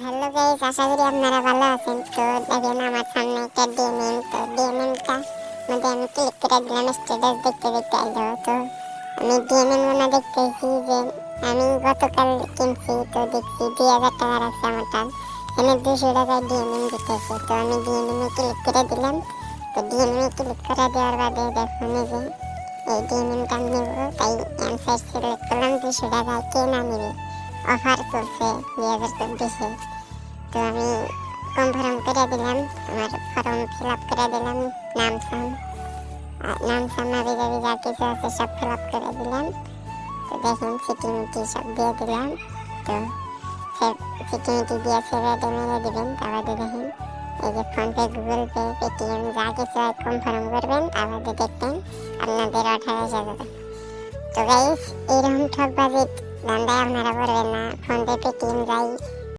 Hello guys, আশা করি আপনারা ভালো আছেন। তো দেখেন আমার সামনে একটা ডিএমএন, তো ডিএমএনটা মধ্যে আমি ক্লিক করে দিলাম। স্ট্যাটাস দেখতে দেখতে আইলো। তো আমি ডিএমএন মনে দেখতেছি যে আমি গতকাল কিনছি, তো দেখছি 2000 টাকা রাখছে আমার টান, এখানে 200 টাকায় ডিএমএন দিতেছে। তো আমি ডিএমএনে ক্লিক করে দিলাম। তো ডিএমএনে ক্লিক করে দেওয়ার বাদে দেখুন এই যে এই ডিএমএনটা নেব, তাই অ্যান্সার সিলেক্ট করলাম। 200 টাকায় কে না নেবে, অফার চলছে 2024-এ। তো আমি কনফার্ম করে দিলাম, আমার ফর্ম ফিল আপ করে দিলাম, নাম সাম হাবিজাবি যা কিছু আছে সব ফিল আপ করে দিলাম। তো দেখুন সিকিউরিটি সব দিয়ে দিলাম। তো সিকিউরিটি দিয়ে সেভে মেরে দিবেন। তারপরে দেখেন এই যে ফোনপে, গুগল পে, পেটিএম যা কিছু কনফার্ম করবেন, তারপরে দেখবেন আপনাদের 18,000। তো গাইস, এইরকম ঠকবাজি ধান্দায় আপনারা করবেন না। ফোনপে, পেটিএম যাই